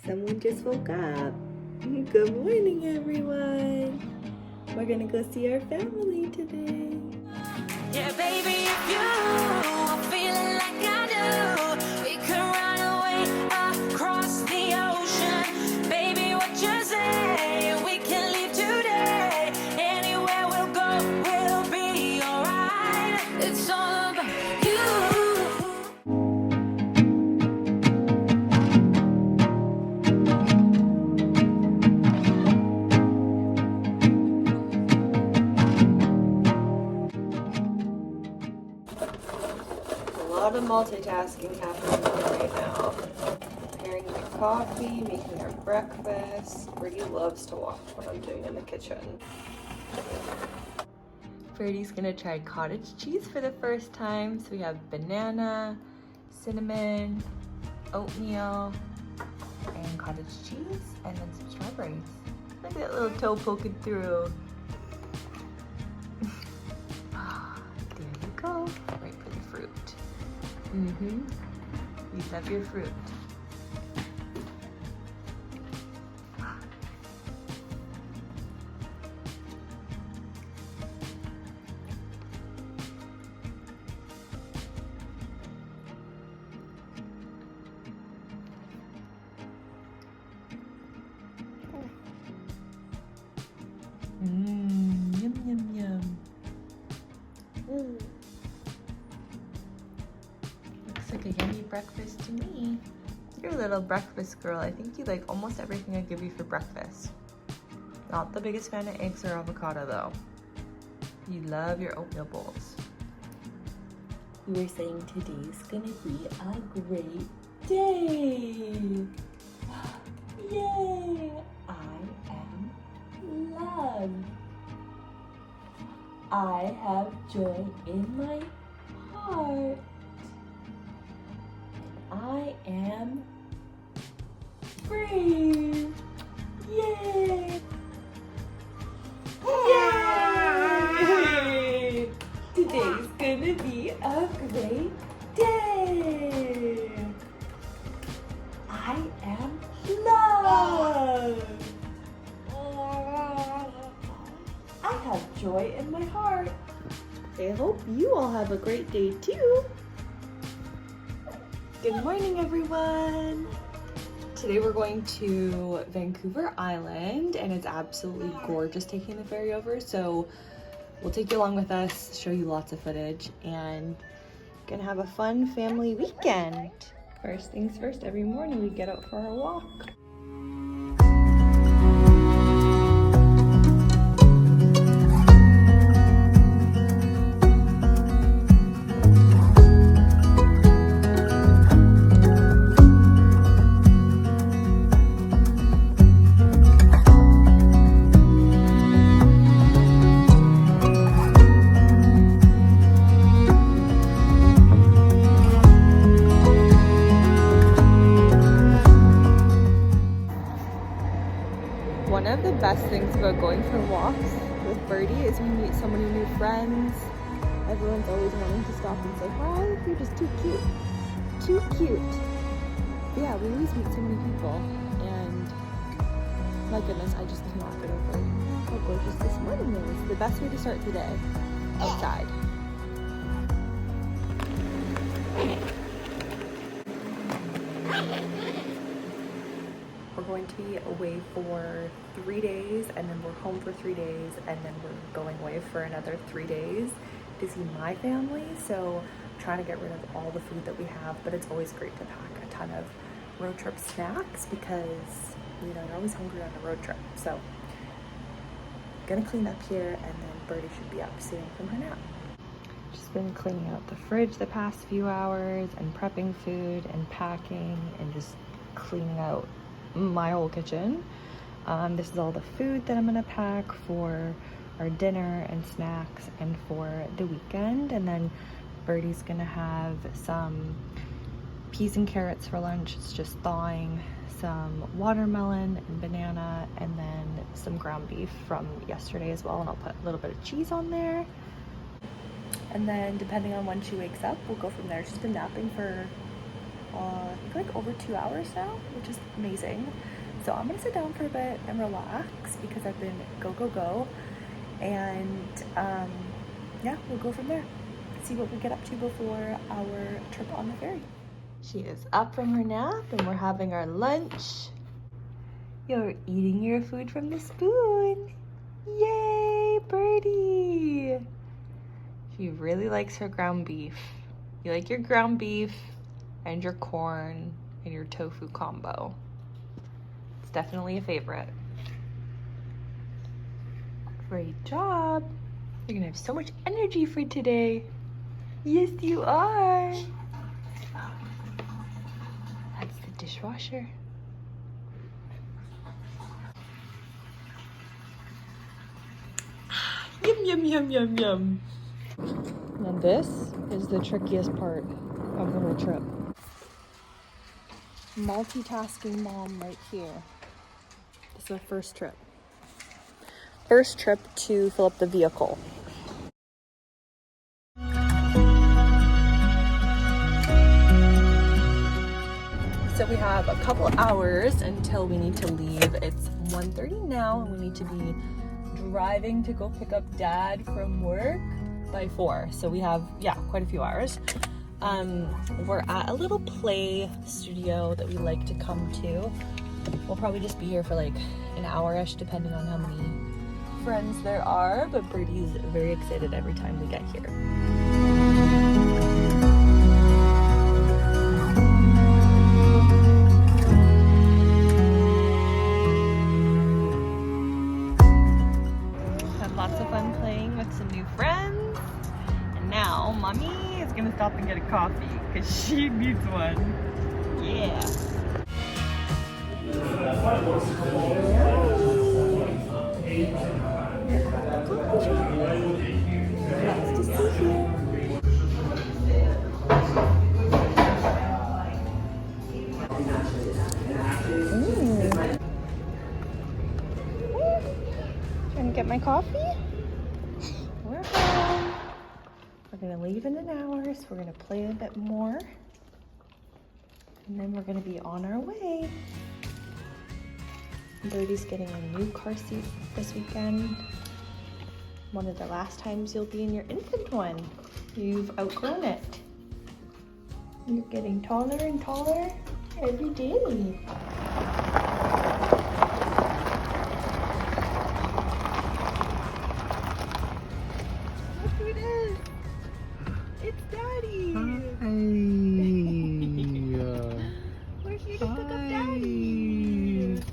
Someone just woke up. Good morning, everyone. We're gonna go see our family today. Yeah, baby, if you are feeling like I do, we could run away across the ocean. Baby, what you say? We can leave today. Anywhere we'll go, we'll be alright. It's all about you. A lot of multitasking happening right now. Preparing my coffee, making our breakfast. Brady loves to watch what I'm doing in the kitchen. Brady's gonna try cottage cheese for the first time. So we have banana, cinnamon, oatmeal, and cottage cheese, and then some strawberries. Look at that little toe poking through. There you go, right for the fruit. You love your fruit. Yum, yum, yum. Looks like a yummy breakfast to me. You're a little breakfast girl. I think you like almost everything I give you for breakfast. Not the biggest fan of eggs or avocado though. You love your oatmeal bowls. You were saying today's gonna be a great day. Yay! I am loved. I have joy in my heart. I am free. Yay! Yay! Today's gonna be a great day. I am loved. I have joy in my heart. I hope you all have a great day too. Good morning, everyone. Today we're going to Vancouver Island and it's absolutely gorgeous taking the ferry over. So we'll take you along with us, show you lots of footage, and gonna have a fun family weekend. First things first, every morning we get out for our walk. One of the best things about going for walks with Birdie is we meet so many new friends. Everyone's always wanting to stop and say, hi, you're just too cute. Too cute. Yeah, we always meet so many people and my goodness, I just cannot get over how gorgeous this morning is. The best way to start the day, outside. We're going to be away for 3 days and then we're home for 3 days and then we're going away for another 3 days to see my family. So I'm trying to get rid of all the food that we have, but it's always great to pack a ton of road trip snacks because, you know, you're always hungry on a road trip. So gonna clean up here and then Birdie should be up soon from her nap. Just been cleaning out the fridge the past few hours and prepping food and packing and just cleaning out my whole kitchen. This is all the food that I'm gonna pack for our dinner and snacks and for the weekend. And then Birdie's gonna have some peas and carrots for lunch. It's just thawing, some watermelon and banana, and then some ground beef from yesterday as well. And I'll put a little bit of cheese on there. And then depending on when she wakes up, we'll go from there. She's been napping for I think like over 2 hours now, which is amazing. So I'm gonna sit down for a bit and relax because I've been go. And yeah, we'll go from there. See what we get up to before our trip on the ferry. She is up from her nap and we're having our lunch. You're eating your food from the spoon. Yay, birdie! She really likes her ground beef. You like your ground beef and your corn and your tofu combo. It's definitely a favorite. Great job. You're gonna have so much energy for today. Yes, you are. That's the dishwasher. Yum, yum, yum, yum. And this is the trickiest part of the whole trip. Multitasking mom right here. This is our first trip. First trip to fill up the vehicle. So we have a couple hours until we need to leave. It's 1:30 now and we need to be driving to go pick up Dad from work by 4. So we have, quite a few hours. We're at a little play studio that we like to come to. We'll probably just be here for like an hour-ish depending on how many friends there are, but Birdie's very excited every time we get here. Lots of fun playing with some new friends. And now Mommy is gonna stop and get a coffee because she needs one. Yeah. Nice to see you. Trying to get my coffee? We're home. We're gonna leave in an hour, so we're gonna play a bit more. And then we're gonna be on our way. Birdie's getting a new car seat this weekend. One of the last times you'll be in your infant one. You've outgrown it. You're getting taller and taller every day. It's Daddy! Hi! We're here to pick up Daddy!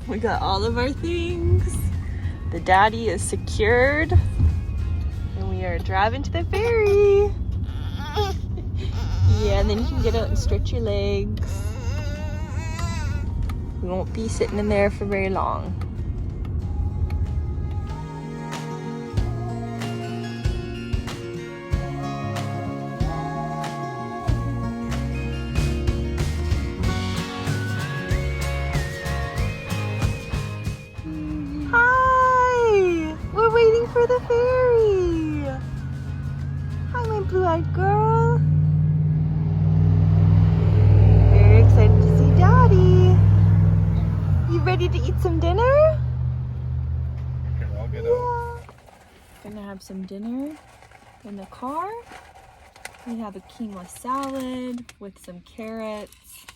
We got all of our things. The Daddy is secured. And we are driving to the ferry. Yeah, and then you can get out and stretch your legs. We won't be sitting in there for very long. Hi! We're waiting for the ferry. Hi, my blue-eyed girl. Very excited to see Daddy. You ready to eat some dinner? Okay, I'll get out. Gonna have some dinner in the car. We have a quinoa salad with some carrots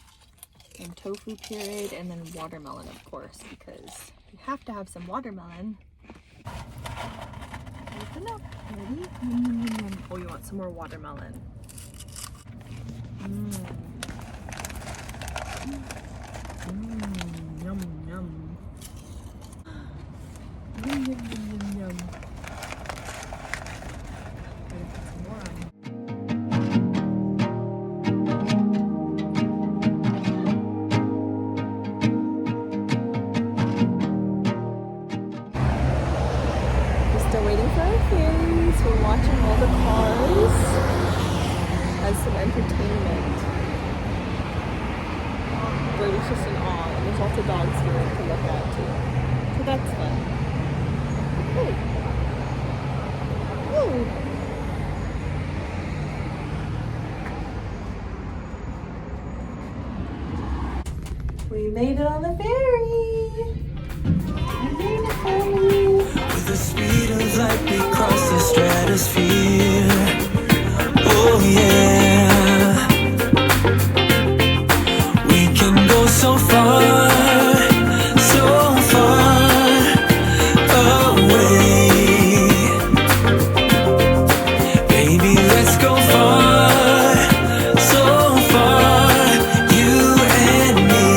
and tofu pureed, and then watermelon, of course, because you have to have some watermelon. Open up. Ready? Oh, you want some more watermelon? Yum, yum. Yum, yum, yum, yum. Gotta put some more on. We're still waiting for our ferries. We're watching all the cars as some entertainment. Birdie's just in awe, and there's lots of dogs here to look at too. So that's fun. We made it on the ferry. We made it, Ferry. With the speed of light, we cross the stratosphere. Oh yeah. We can go so far, so far away. Baby, let's go far, so far, you and me.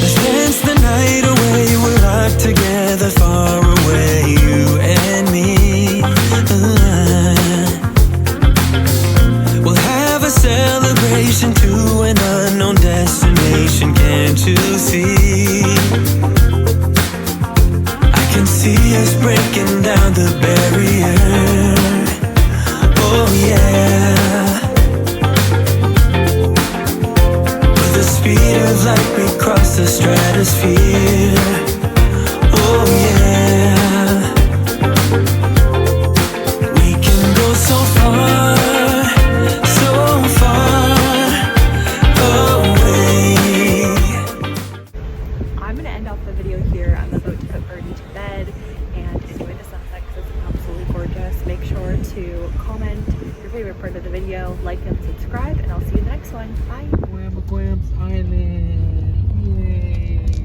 Let's dance the night away, we're locked together far away, you and me. We'll have a celebration to an unknown destination, can't you see? I can see us breaking down the barrier. Oh yeah. With the speed of light we cross the stratosphere. Oh yeah. We can go so far, so far away. I'm gonna end off the video here. I'm about to put Birdie to bed and enjoy the sunset because it's absolutely gorgeous. Make sure to comment your favorite part of the video, like and subscribe, and I'll see you in the next one. Bye. Wham Island. Yay.